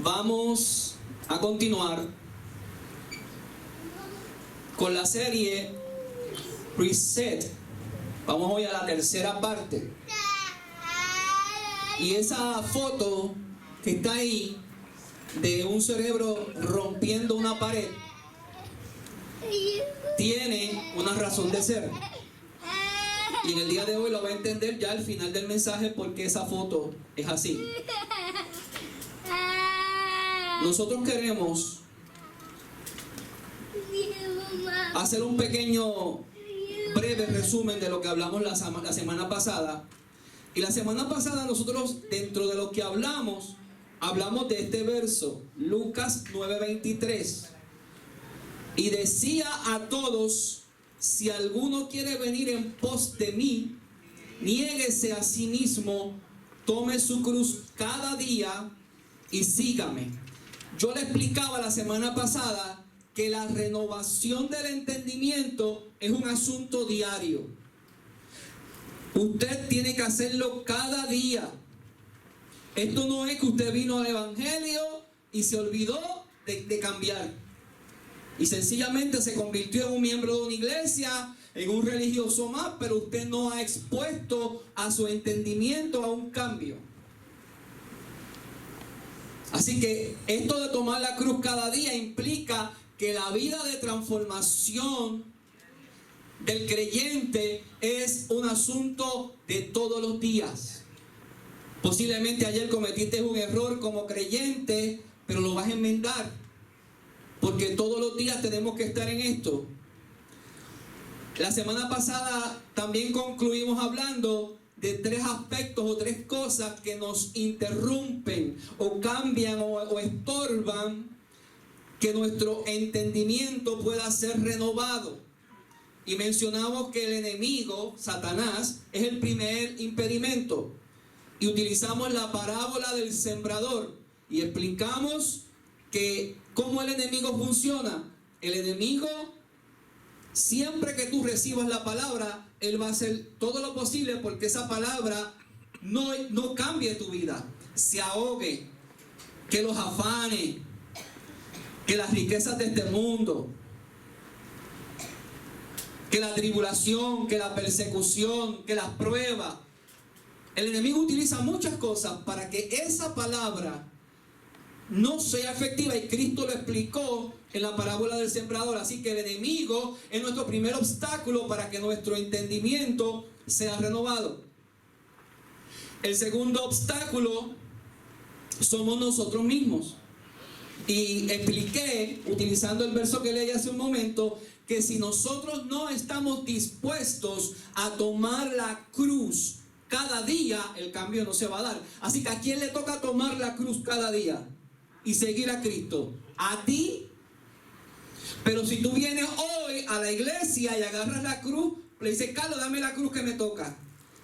Vamos a continuar con la serie Reset. Vamos hoy a la tercera parte. Y esa foto que está ahí de un cerebro rompiendo una pared tiene una razón de ser. Y en el día de hoy lo va a entender ya al final del mensaje porque esa foto es así. Nosotros queremos hacer un pequeño breve resumen de lo que hablamos la semana pasada. Y la semana pasada nosotros, dentro de lo que hablamos de este verso, Lucas 9:23. Y decía a todos: si alguno quiere venir en pos de mí, niéguese a sí mismo, tome su cruz cada día y sígame. Yo le explicaba la semana pasada que la renovación del entendimiento es un asunto diario. Usted tiene que hacerlo cada día. Esto no es que usted vino al evangelio y se olvidó de cambiar. Y sencillamente se convirtió en un miembro de una iglesia, en un religioso más, pero usted no ha expuesto a su entendimiento a un cambio. Así que esto de tomar la cruz cada día implica que la vida de transformación del creyente es un asunto de todos los días. Posiblemente ayer cometiste un error como creyente, pero lo vas a enmendar, porque todos los días tenemos que estar en esto. La semana pasada también concluimos hablando de tres aspectos o tres cosas que nos interrumpen o cambian o estorban que nuestro entendimiento pueda ser renovado. Y mencionamos que el enemigo, Satanás, es el primer impedimento. Y utilizamos la parábola del sembrador y explicamos que cómo el enemigo funciona. El enemigo, siempre que tú recibas la palabra, él va a hacer todo lo posible porque esa palabra no cambie tu vida, se ahogue, que los afanes, que las riquezas de este mundo, que la tribulación, que la persecución, que las pruebas. El enemigo utiliza muchas cosas para que esa palabra no sea efectiva, y Cristo lo explicó en la parábola del sembrador. Así que el enemigo es nuestro primer obstáculo para que nuestro entendimiento sea renovado. El segundo obstáculo somos nosotros mismos. Y expliqué, utilizando el verso que leí hace un momento, que si nosotros no estamos dispuestos a tomar la cruz cada día, el cambio no se va a dar. Así que ¿a quién le toca tomar la cruz cada día y seguir a Cristo? A ti. Pero si tú vienes hoy a la iglesia y agarras la cruz, le dices: Carlos, dame la cruz que me toca.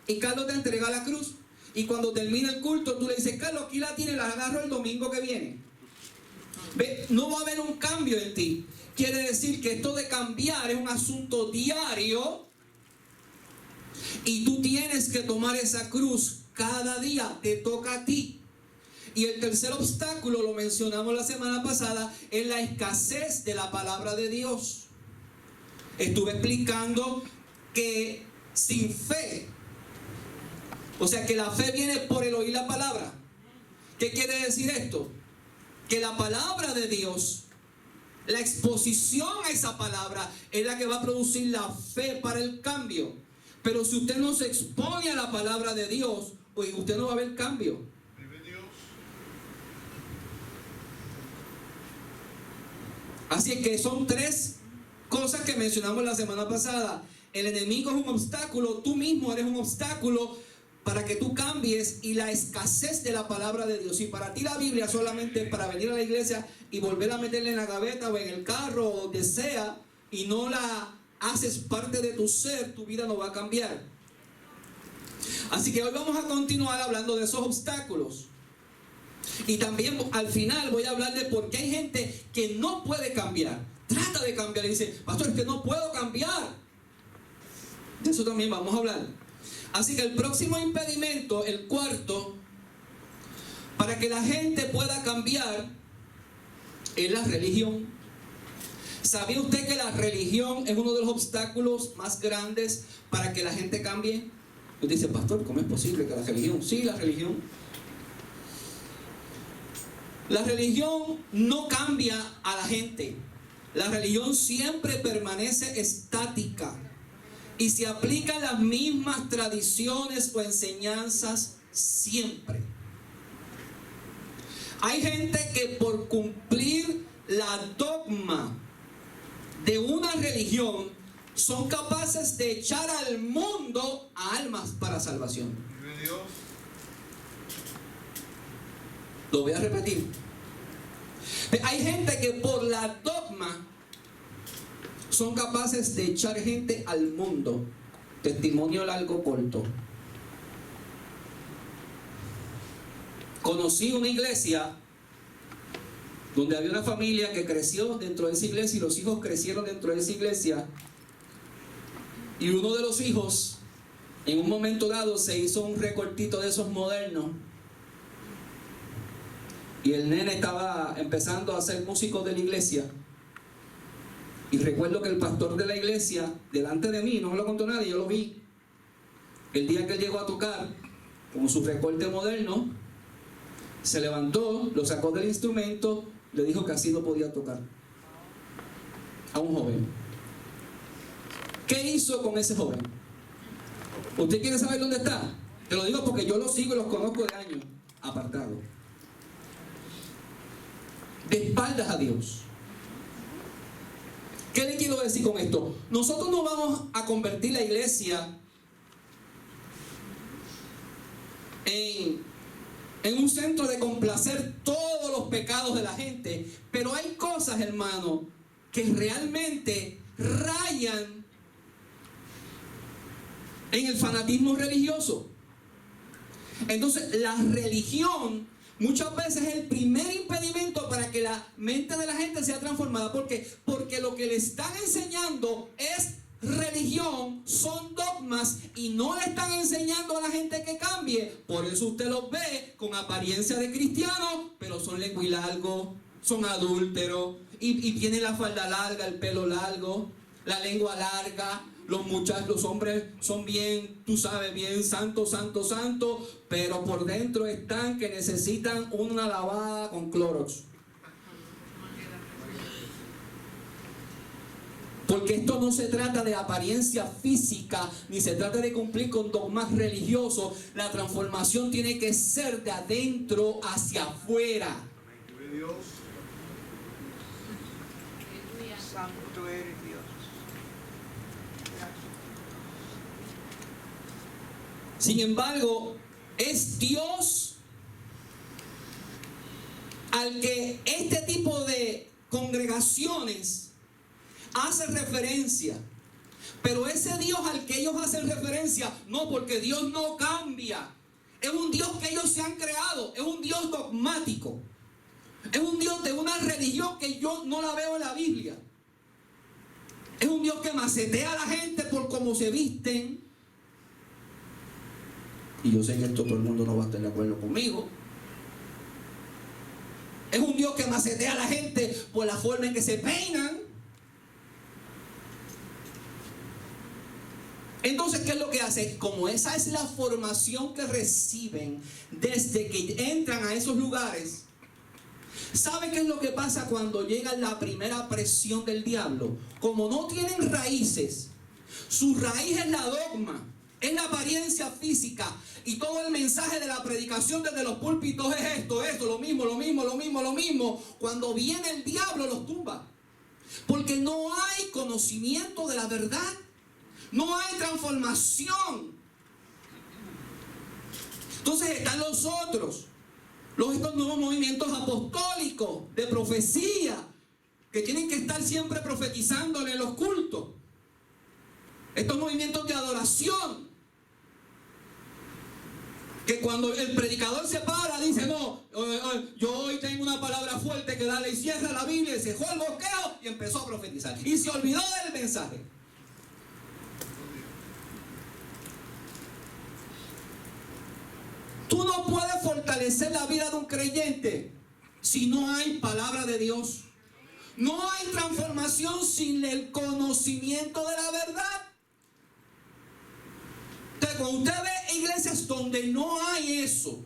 Y Carlos te entrega la cruz. Y cuando termina el culto, tú le dices: Carlos, aquí la tienes, la agarro el domingo que viene. ¿Ve? No va a haber un cambio en ti. Quiere decir que esto de cambiar es un asunto diario. Y tú tienes que tomar esa cruz cada día, te toca a ti. Y el tercer obstáculo, lo mencionamos la semana pasada, es la escasez de la palabra de Dios. Estuve explicando que sin fe, o sea que la fe viene por el oír la palabra. ¿Qué quiere decir esto? Que la palabra de Dios, la exposición a esa palabra es la que va a producir la fe para el cambio. Pero si usted no se expone a la palabra de Dios, pues usted no va a ver cambio. Así que son tres cosas que mencionamos la semana pasada. El enemigo es un obstáculo, tú mismo eres un obstáculo para que tú cambies, y la escasez de la palabra de Dios. Si para ti la Biblia solamente es para venir a la iglesia y volver a meterla en la gaveta o en el carro o donde sea, y no la haces parte de tu ser, tu vida no va a cambiar. Así que hoy vamos a continuar hablando de esos obstáculos. Y también al final voy a hablar de por qué hay gente que no puede cambiar. Trata de cambiar y dice: pastor, es que no puedo cambiar. De eso también vamos a hablar. Así que el próximo impedimento, el cuarto, para que la gente pueda cambiar es la religión. ¿Sabía usted que la religión es uno de los obstáculos más grandes para que la gente cambie? Usted dice, pastor, ¿cómo es posible que la religión? Sí, la religión. La religión no cambia a la gente. La religión siempre permanece estática y se aplican las mismas tradiciones o enseñanzas siempre. Hay gente que por cumplir la dogma de una religión son capaces de echar al mundo a almas para salvación. Lo voy a repetir. Hay gente que por la dogma son capaces de echar gente al mundo. Testimonio largo, corto. Conocí una iglesia donde había una familia que creció dentro de esa iglesia y los hijos crecieron dentro de esa iglesia. Y uno de los hijos, en un momento dado, se hizo un recortito de esos modernos. Y el nene estaba empezando a ser músico de la iglesia. Y recuerdo que el pastor de la iglesia, delante de mí, no me lo contó nadie, yo lo vi. El día que él llegó a tocar, con su recorte moderno, se levantó, lo sacó del instrumento, le dijo que así no podía tocar. A un joven. ¿Qué hizo con ese joven? ¿Usted quiere saber dónde está? Te lo digo porque yo los sigo y los conozco de años. Apartado. De espaldas a Dios. ¿Qué le quiero decir con esto? Nosotros no vamos a convertir la iglesia en un centro de complacer todos los pecados de la gente, pero hay cosas, hermano, que realmente rayan en el fanatismo religioso. Entonces, la religión muchas veces es el primer impedimento para que la mente de la gente sea transformada. ¿Por qué? Porque lo que le están enseñando es religión, son dogmas y no le están enseñando a la gente que cambie. Por eso usted los ve con apariencia de cristianos, pero son lenguilargos, son adúlteros y tienen la falda larga, el pelo largo, la lengua larga. Los muchachos, los hombres son bien, tú sabes, bien santo, pero por dentro están que necesitan una lavada con Clorox. Porque esto no se trata de apariencia física, ni se trata de cumplir con dogmas religiosos. La transformación tiene que ser de adentro hacia afuera. Santo eres Dios. Sin embargo, es Dios al que este tipo de congregaciones hace referencia. Pero ese Dios al que ellos hacen referencia, no, porque Dios no cambia. Es un Dios que ellos se han creado. Es un Dios dogmático. Es un Dios de una religión que yo no la veo en la Biblia. Es un Dios que macetea a la gente por cómo se visten. Y yo sé que esto todo el mundo no va a estar de acuerdo conmigo. Es un Dios que macetea a la gente por la forma en que se peinan. Entonces, ¿qué es lo que hace? Como esa es la formación que reciben desde que entran a esos lugares, ¿sabe qué es lo que pasa cuando llega la primera presión del diablo? Como no tienen raíces, su raíz es la dogma, es la apariencia física, y todo el mensaje de la predicación desde los púlpitos es esto, lo mismo. Cuando viene el diablo los tumba, porque no hay conocimiento de la verdad, no hay transformación. Entonces están los otros, estos nuevos movimientos apostólicos de profecía, que tienen que estar siempre profetizándole en los cultos. Estos movimientos de adoración, que cuando el predicador se para, dice, no, yo hoy tengo una palabra fuerte que darle, y cierra la Biblia, y se dejó el bosqueo y empezó a profetizar. Y se olvidó del mensaje. Tú no puedes fortalecer la vida de un creyente si no hay palabra de Dios? No hay transformación sin el conocimiento de la verdad. Entonces, cuando usted ve iglesias donde no hay eso,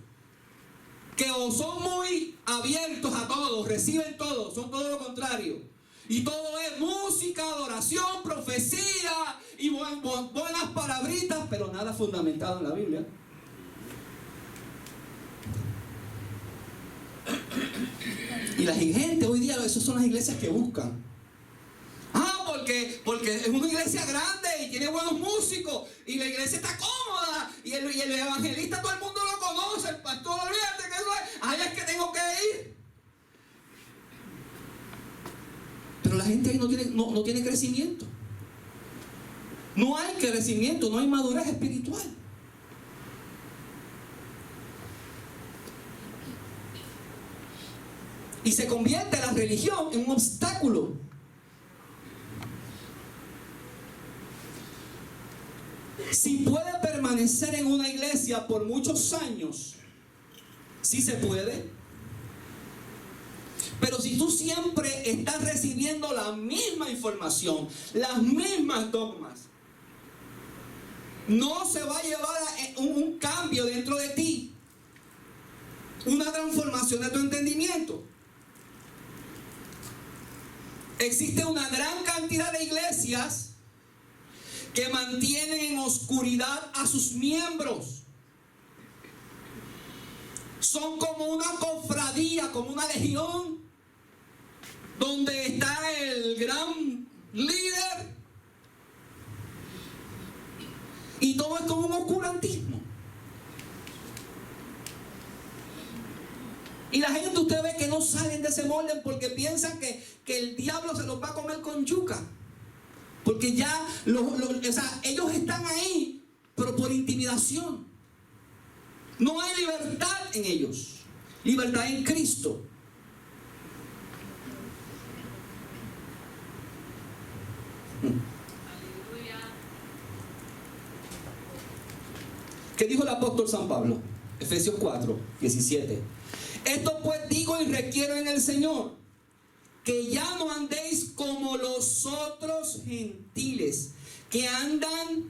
que o son muy abiertos a todo, reciben todo, son todo lo contrario, y todo es música, adoración, profecía y buenas palabritas, pero nada fundamentado en la Biblia. Y la gente hoy día, esas son las iglesias que buscan. Porque es una iglesia grande y tiene buenos músicos y la iglesia está cómoda y el evangelista todo el mundo lo conoce, el pastor, olvídate que eso es, ahí es que tengo que ir. Pero la gente ahí no tiene crecimiento. No hay crecimiento, no hay madurez espiritual. Y se convierte la religión en un obstáculo. Si puede permanecer en una iglesia por muchos años, sí se puede. Pero si tú siempre estás recibiendo la misma información, las mismas dogmas, no se va a llevar a un cambio dentro de ti, una transformación de tu entendimiento. Existe una gran cantidad de iglesias que mantienen en oscuridad a sus miembros. Son como una cofradía, como una legión, donde está el gran líder y todo es como un oscurantismo. Y la gente, usted ve que no salen de ese molde porque piensan que el diablo se los va a comer con yuca. Porque ya ellos están ahí, pero por intimidación. No hay libertad en ellos. Libertad en Cristo. ¿Qué dijo el apóstol San Pablo? Efesios 4, 17. Esto pues digo y requiero en el Señor, que ya no andéis como los otros gentiles, que andan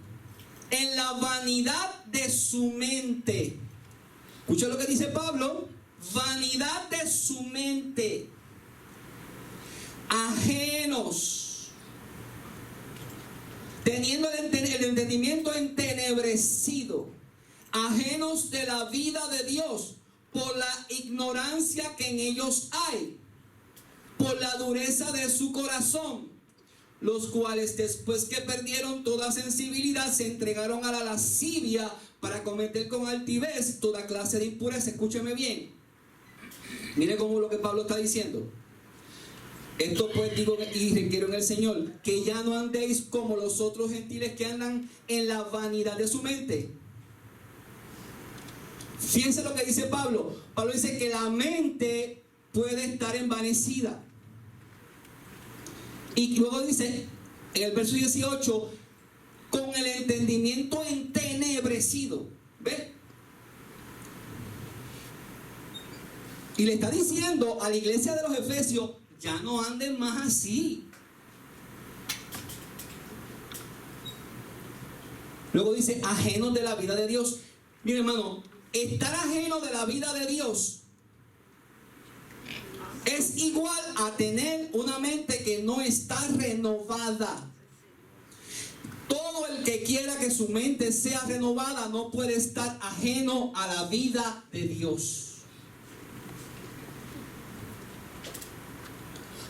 en la vanidad de su mente. Escucha lo que dice Pablo: vanidad de su mente, ajenos, teniendo el entendimiento entenebrecido, ajenos de la vida de Dios, por la ignorancia que en ellos hay, por la dureza de su corazón, los cuales después que perdieron toda sensibilidad se entregaron a la lascivia para cometer con altivez toda clase de impureza. Escúcheme bien, mire cómo lo que Pablo está diciendo. Esto pues digo y requiero en el Señor, que ya no andéis como los otros gentiles que andan en la vanidad de su mente. Fíjense lo que dice Pablo. Pablo dice que la mente puede estar envanecida. Y luego dice, en el verso 18, con el entendimiento entenebrecido. ¿Ve? Y le está diciendo a la iglesia de los Efesios, ya no anden más así. Luego dice, ajenos de la vida de Dios. Mire, hermano, estar ajeno de la vida de Dios es igual a tener una mente que no está renovada. Todo el que quiera que su mente sea renovada no puede estar ajeno a la vida de Dios.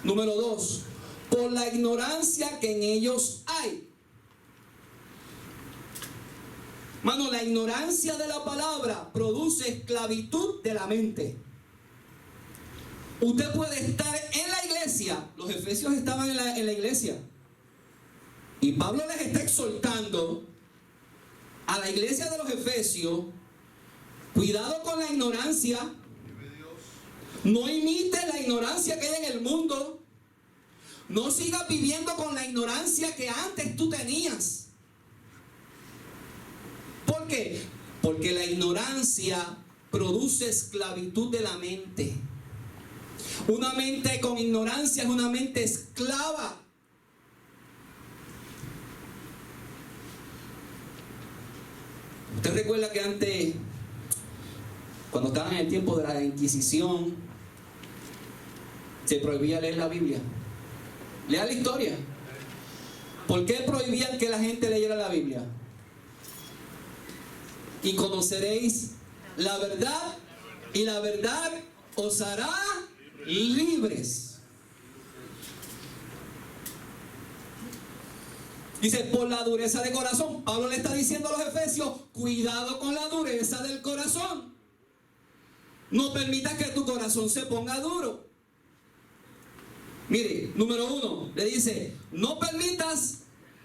Número 2, por la ignorancia que en ellos hay. Mano, la ignorancia de la palabra produce esclavitud de la mente. Usted puede estar en la iglesia. Los efesios estaban en la iglesia. Y Pablo les está exhortando a la iglesia de los efesios: cuidado con la ignorancia. No imite la ignorancia que hay en el mundo. No sigas viviendo con la ignorancia que antes tú tenías. ¿Por qué? Porque la ignorancia produce esclavitud de la mente. Una mente con ignorancia es una mente esclava. Usted recuerda que antes, cuando estaban en el tiempo de la Inquisición, se prohibía leer la Biblia. Lea la historia. ¿Por qué prohibían que la gente leyera la Biblia? Y conoceréis la verdad, y la verdad os hará libres. Dice, por la dureza de corazón. Pablo le está diciendo a los efesios, cuidado con la dureza del corazón. No permitas que tu corazón se ponga duro. Mire, número 1, le dice, no permitas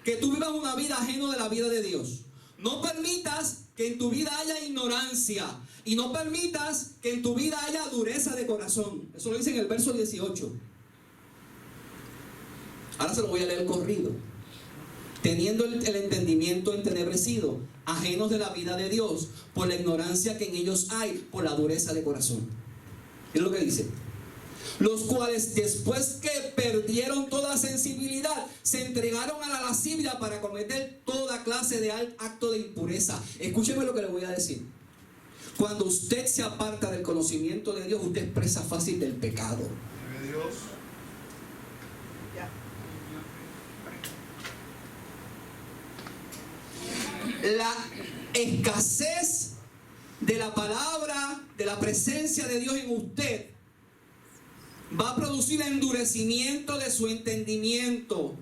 que tú vivas una vida ajena de la vida de Dios. No permitas que en tu vida haya ignorancia. Y no permitas que en tu vida haya dureza de corazón. Eso lo dice en el verso 18. Ahora se lo voy a leer corrido. Teniendo el entendimiento entenebrecido, ajenos de la vida de Dios, por la ignorancia que en ellos hay, por la dureza de corazón. Es lo que dice. Los cuales, después que perdieron toda sensibilidad, se entregaron a la lascivia para cometer toda clase de acto de impureza. Escúcheme lo que le voy a decir. Cuando usted se aparta del conocimiento de Dios, usted es presa fácil del pecado. La escasez de la palabra, de la presencia de Dios en usted, va a producir endurecimiento de su entendimiento.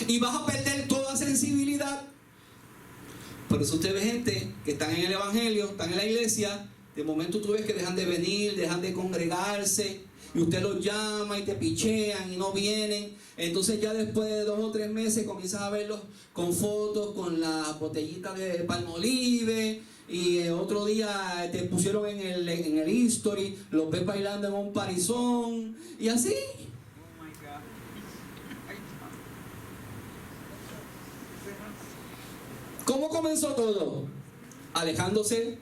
Y vas a perder toda sensibilidad. Por eso usted ve gente que están en el evangelio, están en la iglesia, de momento tú ves que dejan de venir, dejan de congregarse, y usted los llama y te pichean y no vienen. Entonces ya después de 2 o 3 meses comienzas a verlos con fotos, con la botellita de Palmolive, y otro día te pusieron en el history, los ves bailando en un parizón, y así. ¿Cómo comenzó todo? Alejándose,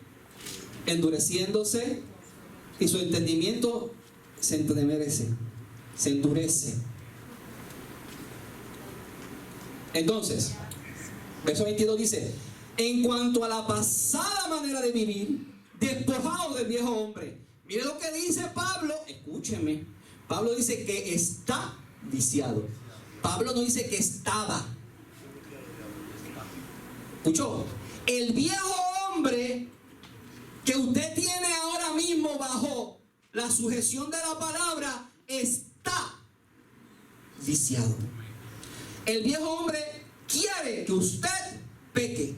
endureciéndose, y su entendimiento se entenebrece, se endurece. Entonces, verso 22 dice, en cuanto a la pasada manera de vivir, despojados del viejo hombre. Mire lo que dice Pablo, escúcheme. Pablo dice que está viciado. Pablo no dice que estaba. ¿Escuchó? El viejo hombre que usted tiene ahora mismo bajo la sujeción de la palabra está viciado. El viejo hombre quiere que usted peque.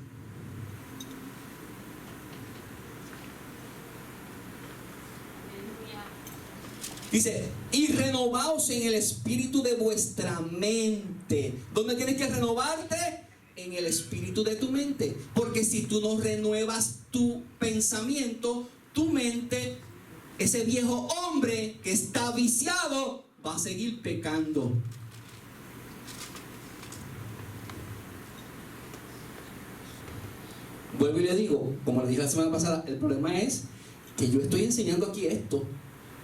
Dice, y renovaos en el espíritu de vuestra mente. ¿Dónde tienes que renovarte? En el espíritu de tu mente. Porque si tú no renuevas tu pensamiento, tu mente, ese viejo hombre que está viciado va a seguir pecando. Vuelvo y le digo, como le dije la semana pasada, el problema es que yo estoy enseñando aquí esto,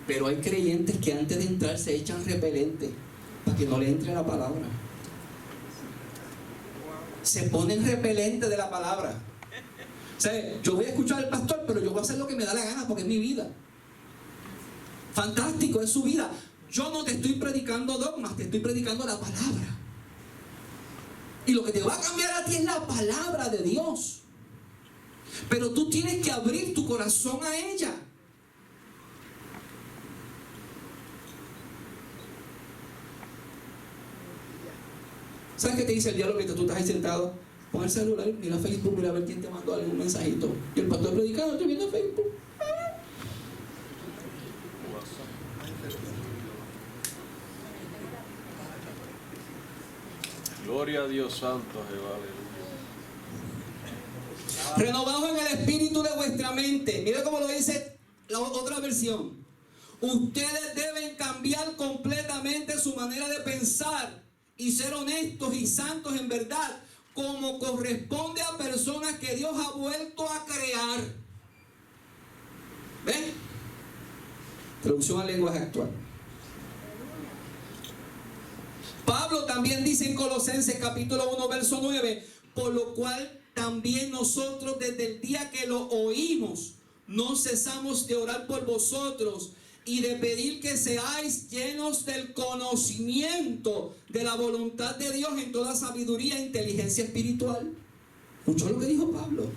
pero hay creyentes que antes de entrar se echan repelente para que no le entre la palabra. Se ponen repelente de la palabra. O sea, yo voy a escuchar al pastor, pero yo voy a hacer lo que me da la gana porque es mi vida. Fantástico, es su vida. Yo no te estoy predicando dogmas, te estoy predicando la palabra. Y lo que te va a cambiar a ti es la palabra de Dios. Pero tú tienes que abrir tu corazón a ella. ¿Sabes qué te dice el diablo mientras tú estás ahí sentado? Pon el celular, mira Facebook, mira a ver quién te mandó algún mensajito. Y el pastor predicando, estoy viendo Facebook. Gloria a Dios santo, Jehová. Renovados en el espíritu de vuestra mente. Mira cómo lo dice la otra versión. Ustedes deben cambiar completamente su manera de pensar y ser honestos y santos en verdad, como corresponde a personas que Dios ha vuelto a crear. ¿Ven? Traducción al lenguaje actual. Pablo también dice en Colosenses capítulo 1 verso 9, por lo cual también nosotros desde el día que lo oímos no cesamos de orar por vosotros y de pedir que seáis llenos del conocimiento de la voluntad de Dios en toda sabiduría e inteligencia espiritual. ¿Escuchó lo que dijo Pablo?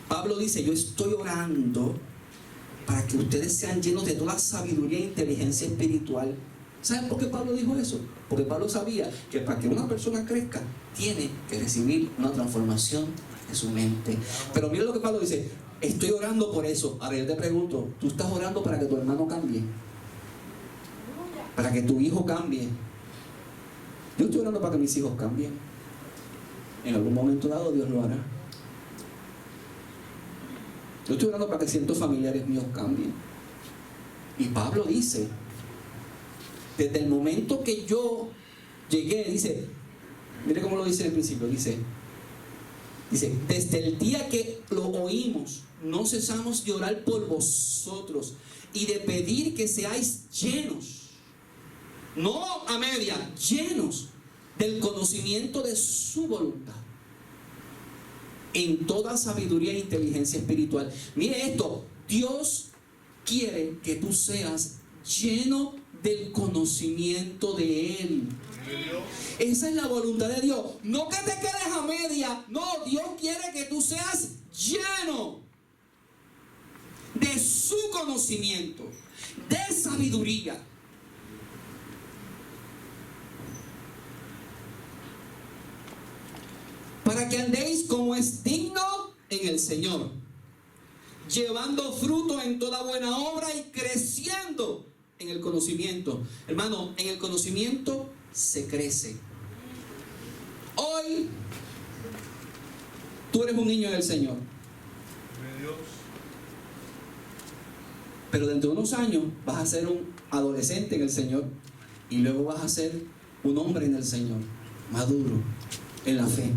Pablo dice, yo estoy orando para que ustedes sean llenos de toda sabiduría e inteligencia espiritual. ¿Saben por qué Pablo dijo eso? Porque Pablo sabía que para que una persona crezca, tiene que recibir una transformación de su mente. Pero mira lo que Pablo dice, estoy orando por eso. Ahora yo te pregunto, ¿tú estás orando para que tu hermano cambie? ¿Para que tu hijo cambie? Yo estoy orando para que mis hijos cambien. En algún momento dado Dios lo hará. Yo estoy orando para que ciertos familiares míos cambien. Y Pablo dice, desde el momento que yo llegué, dice, mire cómo lo dice en el principio, dice, desde el día que lo oímos, no cesamos de orar por vosotros y de pedir que seáis llenos, no a media, llenos del conocimiento de su voluntad, en toda sabiduría e inteligencia espiritual. Mire esto, Dios quiere que tú seas lleno del conocimiento de Él. Esa es la voluntad de Dios. No que te quedes a media. No, Dios quiere que tú seas lleno de su conocimiento, de sabiduría. Para que andéis como es digno en el Señor, llevando fruto en toda buena obra y creciendo en el conocimiento. Hermano, en el conocimiento se crece. Hoy tú eres un niño en el Señor, pero dentro de unos años vas a ser un adolescente en el Señor y luego vas a ser un hombre en el Señor, maduro en la fe.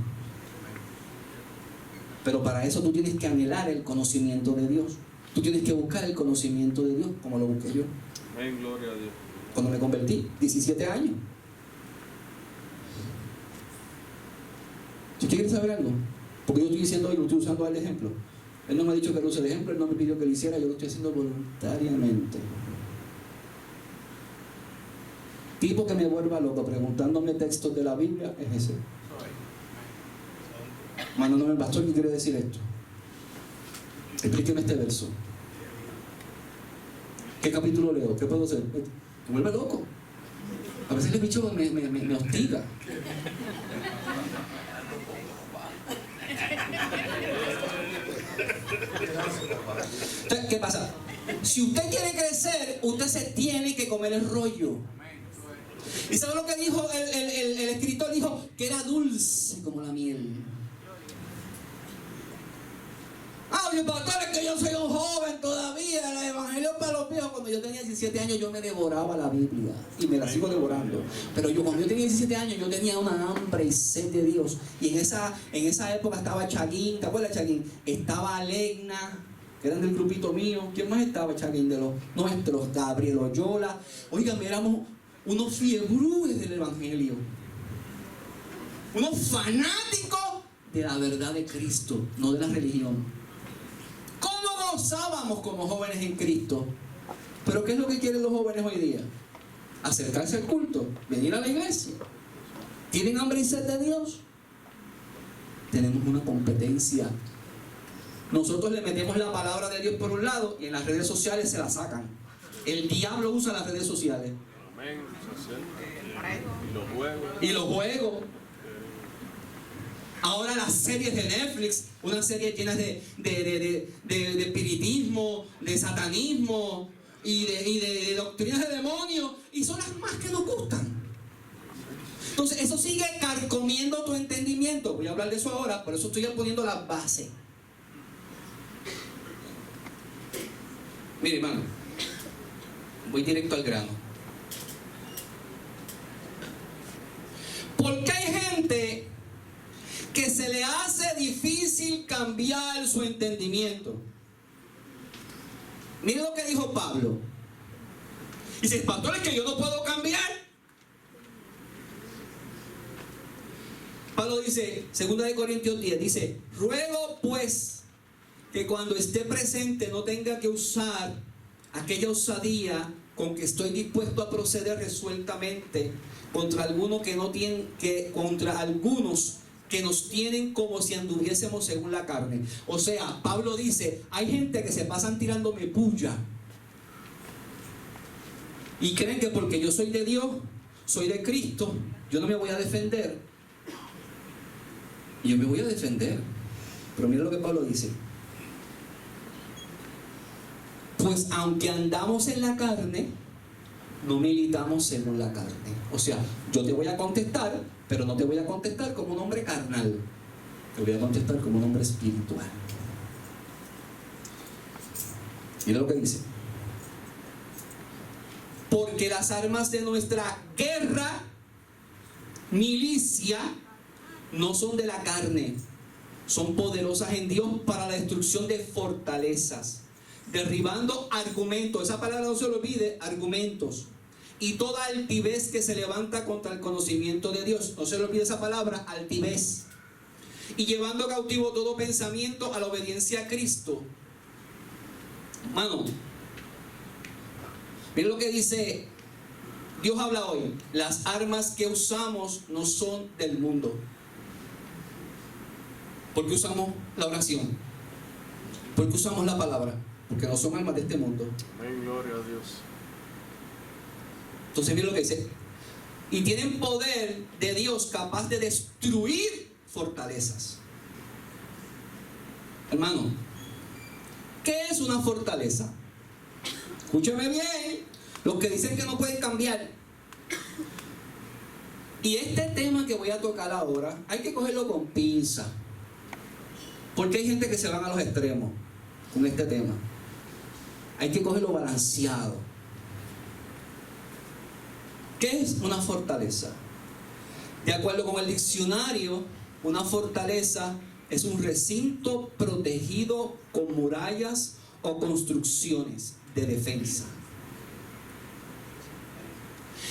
Pero para eso tú tienes que anhelar el conocimiento de Dios. Tú tienes que buscar el conocimiento de Dios, como lo busqué yo. Amén, gloria a Dios. Cuando me convertí, 17 años. ¿Usted quiere saber algo? Porque yo estoy diciendo hoy, lo estoy usando el ejemplo. Él no me ha dicho que lo use el ejemplo, él no me pidió que lo hiciera, yo lo estoy haciendo voluntariamente. Tipo que me vuelva loco preguntándome textos de la Biblia es ese. Mandándome el pastor, ¿qué quiere decir esto? Explíqueme este verso. ¿Qué capítulo leo? ¿Qué puedo hacer? Me vuelve loco. A veces el bicho me hostiga. Entonces, ¿qué pasa? Si usted quiere crecer, usted se tiene que comer el rollo. ¿Y sabe lo que dijo el escritor? Dijo que era dulce como la miel. Oye, pastor, es que yo soy un joven todavía, el evangelio para los viejos. Cuando yo tenía 17 años yo me devoraba la Biblia y me la sigo devorando. Pero cuando yo tenía 17 años yo tenía una hambre y sed de Dios. Y en esa época estaba Chaguín, ¿te acuerdas Chaguín? Estaba Alegna, que eran del grupito mío. ¿Quién más estaba, Chaguín? De los nuestros, Gabriel Oyola. Oigan, éramos unos fiebrúes del evangelio. Unos fanáticos de la verdad de Cristo, no de la religión. ¿Cómo gozábamos como jóvenes en Cristo? Pero ¿qué es lo que quieren los jóvenes hoy día? Acercarse al culto, venir a la iglesia. ¿Tienen hambre y sed de Dios? Tenemos una competencia. Nosotros le metemos la palabra de Dios por un lado y en las redes sociales se la sacan. El diablo usa las redes sociales. Amén. Y los juegos. Y los juegos. Ahora las series de Netflix, unas series llenas de espiritismo, de satanismo y de doctrinas de demonios, y son las más que nos gustan. Entonces eso sigue carcomiendo tu entendimiento. Voy a hablar de eso ahora, por eso estoy poniendo la base. Mire, hermano, voy directo al grano. ¿Por qué hay gente que se le hace difícil cambiar su entendimiento? Miren lo que dijo Pablo. Dice, pastor, es que yo no puedo cambiar. Pablo dice, 2 Corintios 10, dice, ruego pues que cuando esté presente no tenga que usar aquella osadía con que estoy dispuesto a proceder resueltamente contra algunos contra algunos que nos tienen como si anduviésemos según la carne. O sea, Pablo dice, hay gente que se pasan tirándome puya y creen que porque yo soy de Dios, soy de Cristo, yo no me voy a defender. Y yo me voy a defender. Pero mira lo que Pablo dice. Pues aunque andamos en la carne, no militamos según la carne. O sea, yo te voy a contestar, pero no te voy a contestar como un hombre carnal. Te voy a contestar como un hombre espiritual. Mira lo que dice. Porque las armas de nuestra guerra, milicia, no son de la carne, son poderosas en Dios para la destrucción de fortalezas, derribando argumentos, esa palabra no se lo olvide, argumentos, y toda altivez que se levanta contra el conocimiento de Dios, no se le olvide esa palabra, altivez, y llevando cautivo todo pensamiento a la obediencia a Cristo. Hermano, miren lo que dice, Dios habla hoy, las armas que usamos no son del mundo. ¿Por qué usamos la oración? ¿Por qué usamos la palabra? Porque no son armas de este mundo. Amén, gloria a Dios. Entonces mira lo que dice. Y tienen poder de Dios capaz de destruir fortalezas. Hermano, ¿qué es una fortaleza? Escúcheme bien. Los que dicen que no pueden cambiar. Y este tema que voy a tocar ahora, hay que cogerlo con pinza. Porque hay gente que se van a los extremos con este tema. Hay que cogerlo balanceado. ¿Qué es una fortaleza? De acuerdo con el diccionario, una fortaleza es un recinto protegido con murallas o construcciones de defensa.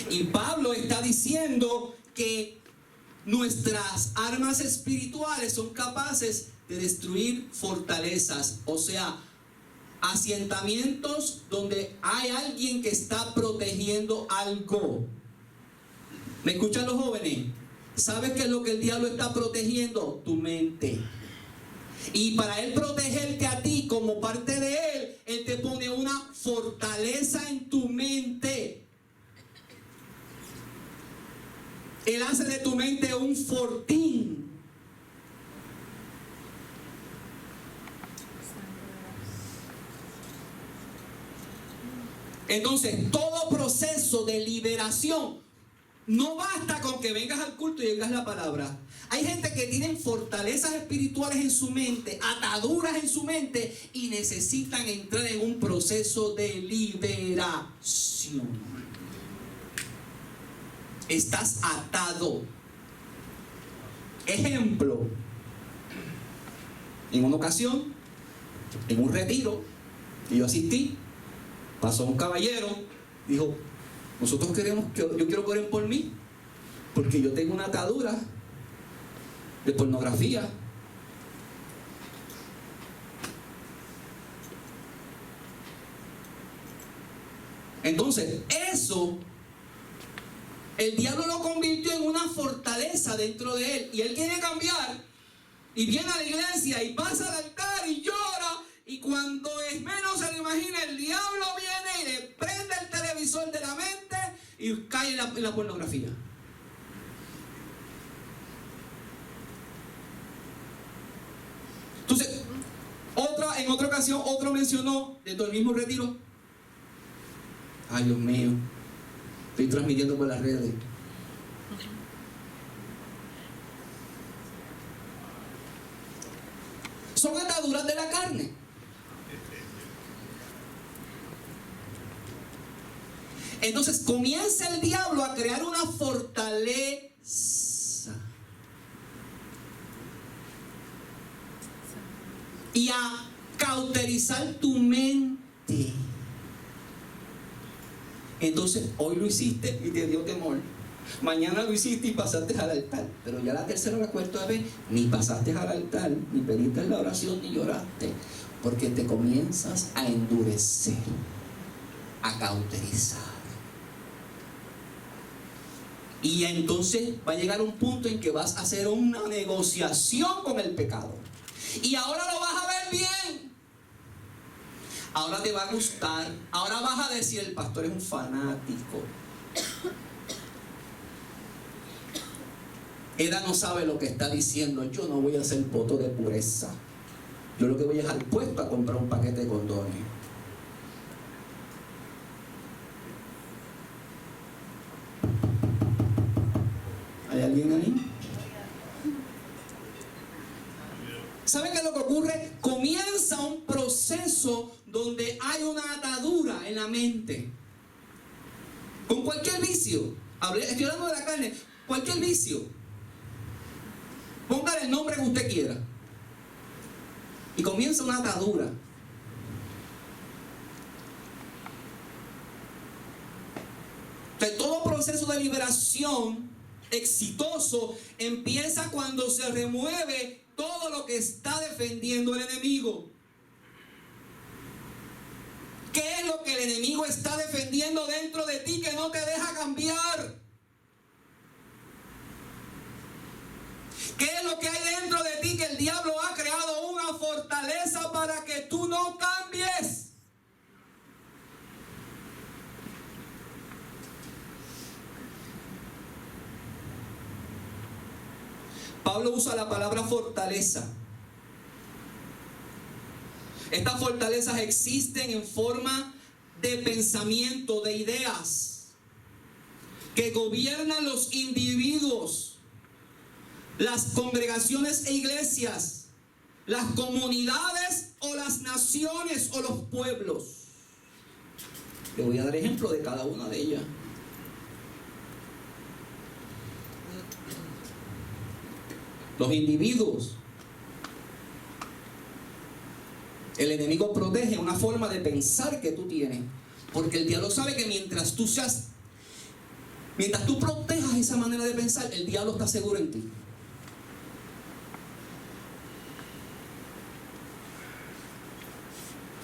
Y Pablo está diciendo que nuestras armas espirituales son capaces de destruir fortalezas, o sea, asentamientos donde hay alguien que está protegiendo algo. ¿Me escuchan los jóvenes? ¿Sabes qué es lo que el diablo está protegiendo? Tu mente. Y para él protegerte a ti como parte de él, él te pone una fortaleza en tu mente. Él hace de tu mente un fortín. Entonces, todo proceso de liberación no basta con que vengas al culto y digas la palabra. Hay gente que tiene fortalezas espirituales en su mente, ataduras en su mente y necesitan entrar en un proceso de liberación. Estás atado. Ejemplo, en una ocasión, en un retiro que yo asistí, pasó un caballero, dijo, nosotros queremos, yo quiero que oren por mí, porque yo tengo una atadura de pornografía. Entonces, eso, el diablo lo convirtió en una fortaleza dentro de él, y él quiere cambiar, y viene a la iglesia, y pasa al altar, y llora, y cuando es menos se lo imagina, el diablo viene y le prende el televisor de la mente, y cae en la pornografía. Entonces, en otra ocasión, otro mencionó, dentro del mismo retiro, ay Dios mío, estoy transmitiendo por las redes. Son ataduras de la carne. Entonces comienza el diablo a crear una fortaleza y a cauterizar tu mente. hiciste. Entonces, hoy lo hiciste y te dio temor. Mañana lo hiciste y pasaste al altar. Pero ya la tercera o la cuarta vez, ni pasaste al altar, ni pediste la oración, ni lloraste. Porque te comienzas a endurecer, a cauterizar. Y entonces va a llegar un punto en que vas a hacer una negociación con el pecado. Y ahora lo vas a ver bien. Ahora te va a gustar. Ahora vas a decir, el pastor es un fanático. Ella no sabe lo que está diciendo. Yo no voy a hacer voto de pureza. Yo lo que voy es al puesto a comprar un paquete de condones. ¿Hay alguien ahí? ¿Saben qué es lo que ocurre? Comienza un proceso donde hay una atadura en la mente. Con cualquier vicio. Estoy hablando de la carne. Cualquier vicio. Póngale el nombre que usted quiera. Y comienza una atadura. Entonces, todo proceso de liberación exitoso empieza cuando se remueve todo lo que está defendiendo el enemigo. ¿Qué es lo que el enemigo está defendiendo dentro de ti que no te deja cambiar? ¿Qué es lo que hay dentro de ti que el diablo ha creado una fortaleza para que tú no cambies? Pablo usa la palabra fortaleza. Estas fortalezas existen en forma de pensamiento, de ideas, que gobiernan los individuos, las congregaciones e iglesias, las comunidades o las naciones o los pueblos. Le voy a dar ejemplo de cada una de ellas. Los individuos. El enemigo protege una forma de pensar que tú tienes. Porque el diablo sabe que mientras tú protejas esa manera de pensar, el diablo está seguro en ti.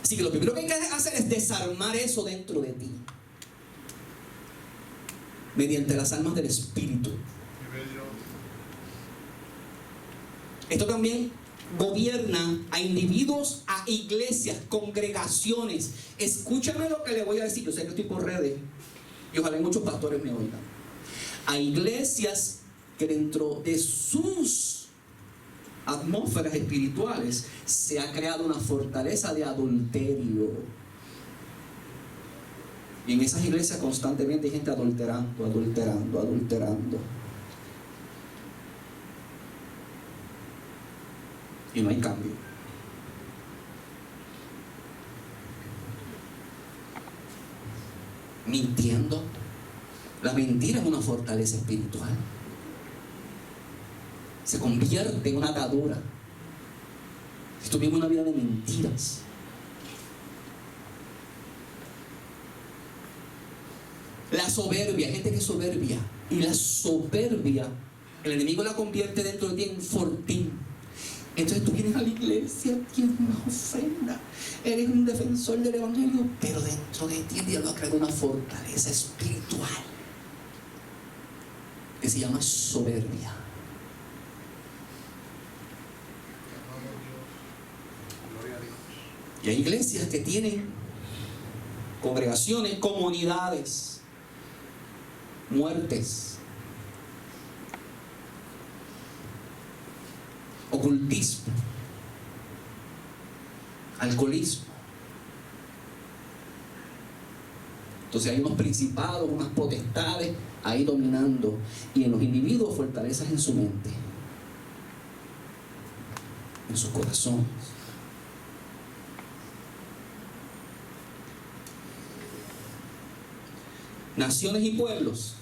Así que lo primero que hay que hacer es desarmar eso dentro de ti. Mediante las armas del Espíritu. Esto también gobierna a individuos, a iglesias, congregaciones. Escúchame lo que le voy a decir. Yo sé que estoy por redes y ojalá muchos pastores me oigan. A iglesias que dentro de sus atmósferas espirituales se ha creado una fortaleza de adulterio. Y en esas iglesias constantemente hay gente adulterando. Y no hay cambio. Mintiendo. La mentira es una fortaleza espiritual. Se convierte en una atadura. Esto vive una vida de mentiras. La soberbia, hay gente que es soberbia. Y la soberbia, el enemigo la convierte dentro de ti en un fortín. Entonces tú vienes a la iglesia, tienes una ofrenda, eres un defensor del evangelio, pero dentro de ti el diablo ha creado una fortaleza espiritual que se llama soberbia. Y hay iglesias que tienen congregaciones, comunidades, muertes, ocultismo, alcoholismo. Entonces hay unos principados, unas potestades ahí dominando, y en los individuos fortalezas en su mente, en sus corazones. Naciones y pueblos.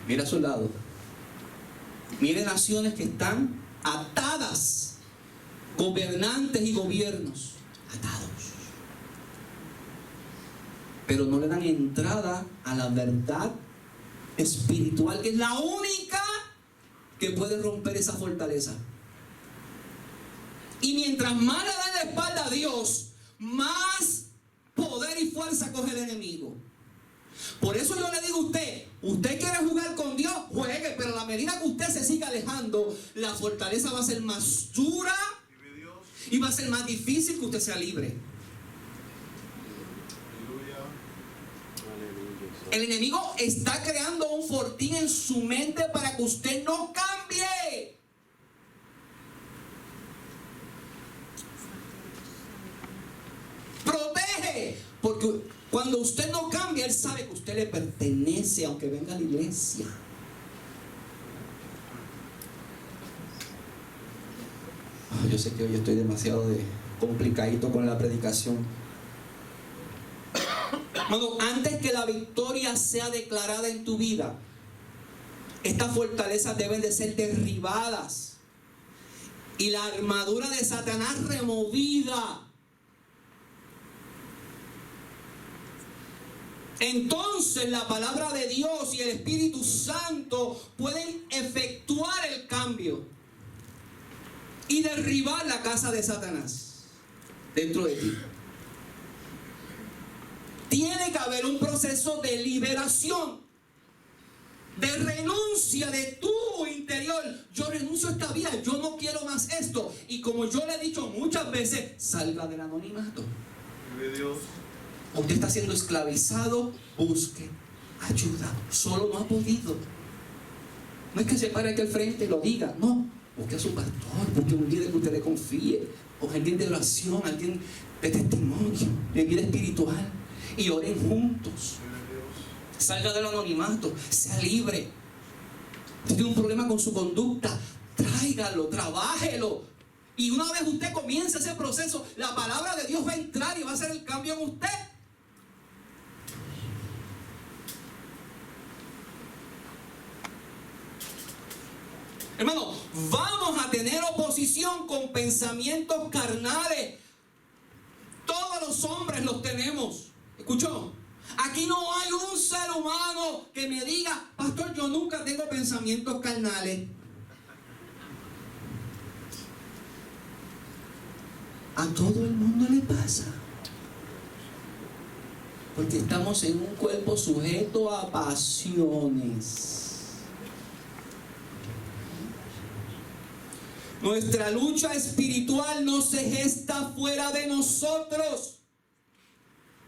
Mira a su lado. Mire naciones que están atadas, gobernantes y gobiernos atados. pero no le dan entrada a la verdad espiritual, que es la única que puede romper esa fortaleza. Y mientras más le dan la espalda a Dios, más poder y fuerza coge el enemigo. Por eso yo le digo a usted, usted quiere jugar con Dios, juegue, pero a la medida que usted se siga alejando, la fortaleza va a ser más dura y va a ser más difícil que usted sea libre. El enemigo está creando un fortín en su mente para que usted no cambie. Protege, porque cuando usted no cambia, él sabe que usted le pertenece, aunque venga a la iglesia. Yo sé que hoy estoy demasiado complicadito con la predicación. Bueno, antes que la victoria sea declarada en tu vida, estas fortalezas deben de ser derribadas y la armadura de Satanás removida. Entonces la palabra de Dios y el Espíritu Santo pueden efectuar el cambio y derribar la casa de Satanás dentro de ti. Tiene que haber un proceso de liberación, de renuncia de tu interior. Yo renuncio a esta vida, yo no quiero más esto. Y como yo le he dicho muchas veces, salga del anonimato. Dios. Usted está siendo esclavizado, busque ayuda. Solo no ha podido. No es que se pare aquí al frente y lo diga, no. Busque a su pastor, busque un líder que usted le confíe, o alguien de oración, alguien de testimonio, de vida espiritual. Y oren juntos. Salga del anonimato, sea libre. Si tiene un problema con su conducta, tráigalo, trabájelo. Y una vez usted comienza ese proceso, la palabra de Dios va a entrar y va a hacer el cambio en usted. Hermano, vamos a tener oposición con pensamientos carnales. Todos los hombres los tenemos. ¿Escuchó? Aquí no hay un ser humano que me diga, pastor, yo nunca tengo pensamientos carnales. A todo el mundo le pasa. Porque estamos en un cuerpo sujeto a pasiones. Nuestra lucha espiritual no se gesta fuera de nosotros.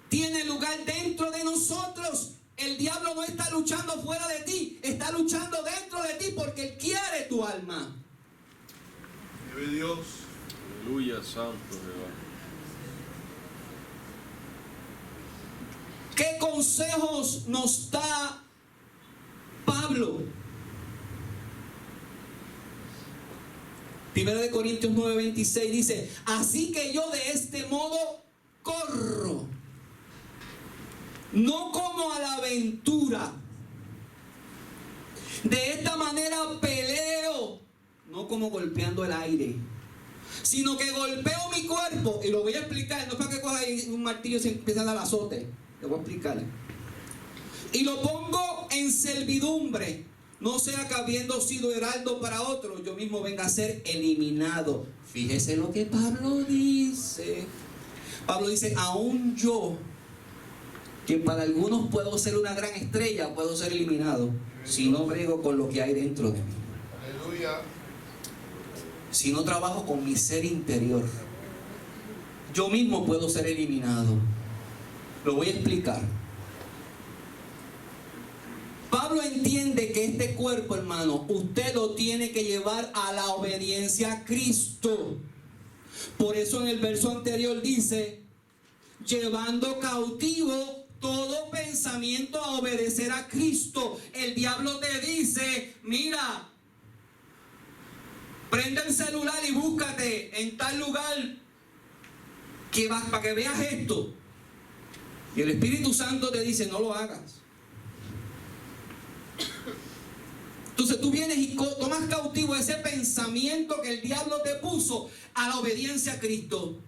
Tiene lugar dentro de nosotros. El diablo no está luchando fuera de ti, está luchando dentro de ti porque él quiere tu alma. Vive Dios. Aleluya, santo Jehová. ¿Qué consejos nos da Pablo? 1 Corintios 9:26 dice, así que yo de este modo corro, no como a la aventura. De esta manera peleo, no como golpeando el aire, sino que golpeo mi cuerpo. Y lo voy a explicar, no es para que coja un martillo y se empiece a dar azote. Le voy a explicar. Y lo pongo en servidumbre, no sea que habiendo sido heraldo para otro, yo mismo venga a ser eliminado. Fíjese lo que Pablo dice. Pablo dice, aún yo, que para algunos puedo ser una gran estrella, puedo ser eliminado si no brego con lo que hay dentro de mí. Aleluya. Si no trabajo con mi ser interior, yo mismo puedo ser eliminado. Lo voy a explicar. Pablo entiende que este cuerpo, hermano, usted lo tiene que llevar a la obediencia a Cristo. Por eso en el verso anterior dice, llevando cautivo todo pensamiento a obedecer a Cristo. El diablo te dice, mira, prende el celular y búscate en tal lugar que vas para que veas esto. Y el Espíritu Santo te dice, no lo hagas. Entonces tú vienes y tomas cautivo ese pensamiento que el diablo te puso a la obediencia a Cristo.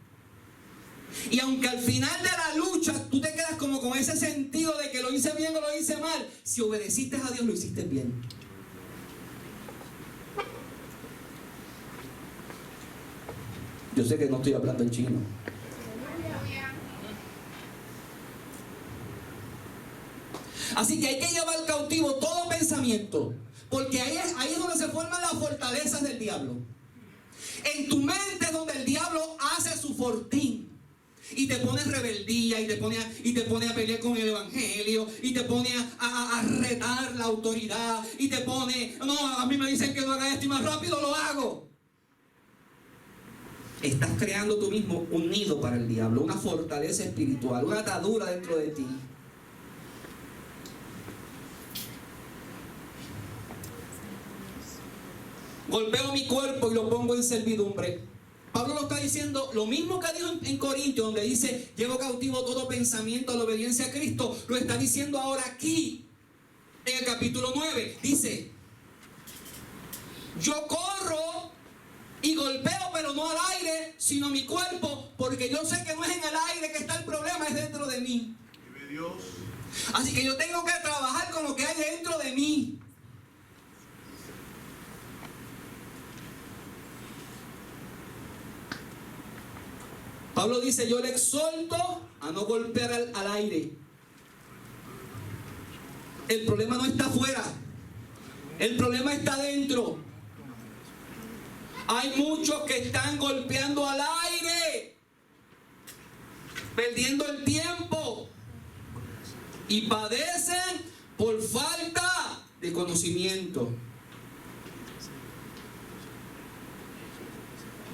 Y aunque al final de la lucha tú te quedas como con ese sentido de que lo hice bien o lo hice mal, si obedeciste a Dios lo hiciste bien. Yo sé que no estoy hablando en chino. Así que hay que llevar cautivo todo pensamiento, porque ahí es donde se forman las fortalezas del diablo. En tu mente es donde el diablo hace su fortín. Y te pone en rebeldía, y te pone a pelear con el evangelio, y te pone a retar la autoridad, y te pone, no, a mí me dicen que no haga esto y más rápido lo hago. Estás creando tú mismo un nido para el diablo, una fortaleza espiritual, una atadura dentro de ti. Golpeo mi cuerpo y lo pongo en servidumbre. Pablo lo está diciendo, lo mismo que dijo en Corintios, donde dice, llevo cautivo todo pensamiento a la obediencia a Cristo, lo está diciendo ahora aquí, en el capítulo 9. Dice, yo corro y golpeo, pero no al aire, sino mi cuerpo, porque yo sé que no es en el aire que está el problema, es dentro de mí. Así que yo tengo que trabajar con lo que hay dentro de mí. Pablo dice, yo le exhorto a no golpear al aire. El problema no está afuera. El problema está dentro. Hay muchos que están golpeando al aire, perdiendo el tiempo, y padecen por falta de conocimiento.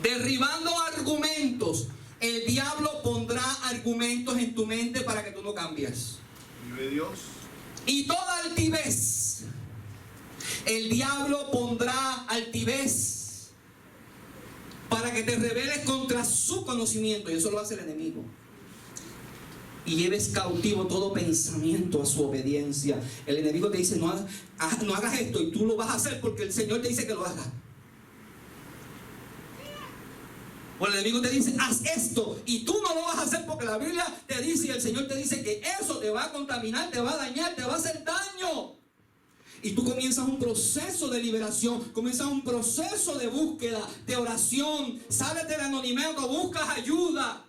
Derribando argumentos. El diablo pondrá argumentos en tu mente para que tú no cambies. Vive Dios. Y toda altivez. El diablo pondrá altivez para que te rebeles contra su conocimiento. Y eso lo hace el enemigo. Y lleves cautivo todo pensamiento a su obediencia. El enemigo te dice, no hagas esto, y tú lo vas a hacer porque el Señor te dice que lo hagas. O el enemigo te dice, haz esto, y tú no lo vas a hacer porque la Biblia te dice y el Señor te dice que eso te va a contaminar, te va a dañar, te va a hacer daño. Y tú comienzas un proceso de liberación, comienzas un proceso de búsqueda, de oración, sales del anonimato, buscas ayuda.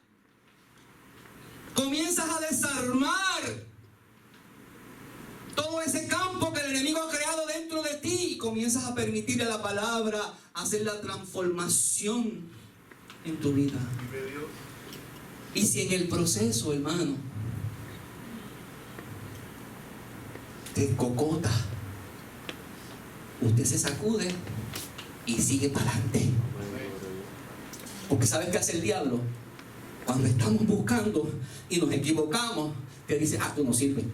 Comienzas a desarmar todo ese campo que el enemigo ha creado dentro de ti y comienzas a permitirle a la palabra hacer la transformación en tu vida. Y si en el proceso, hermano, te cocota, usted se sacude y sigue para adelante. Porque ¿sabes qué hace el diablo? Cuando estamos buscando y nos equivocamos, te dice, tú no sirves.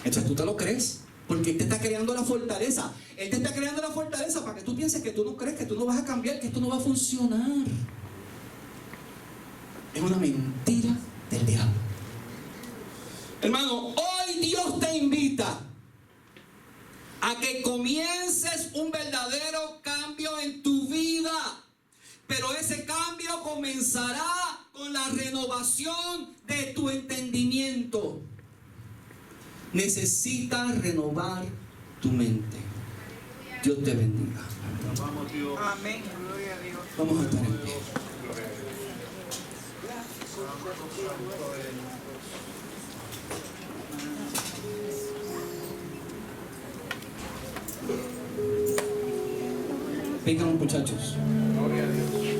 Entonces tú te lo crees, porque Él te está creando la fortaleza. Él te está creando la fortaleza para que tú pienses que tú no crees, que tú no vas a cambiar, que esto no va a funcionar. Es una mentira del diablo. Hermano, hoy Dios te invita a que comiences un verdadero cambio en tu vida. Pero ese cambio comenzará con la renovación de tu entendimiento. Necesitas renovar tu mente. Dios te bendiga. Amén. Gloria a Dios. Vamos a estar en pie. Vengan, muchachos. Gloria a Dios.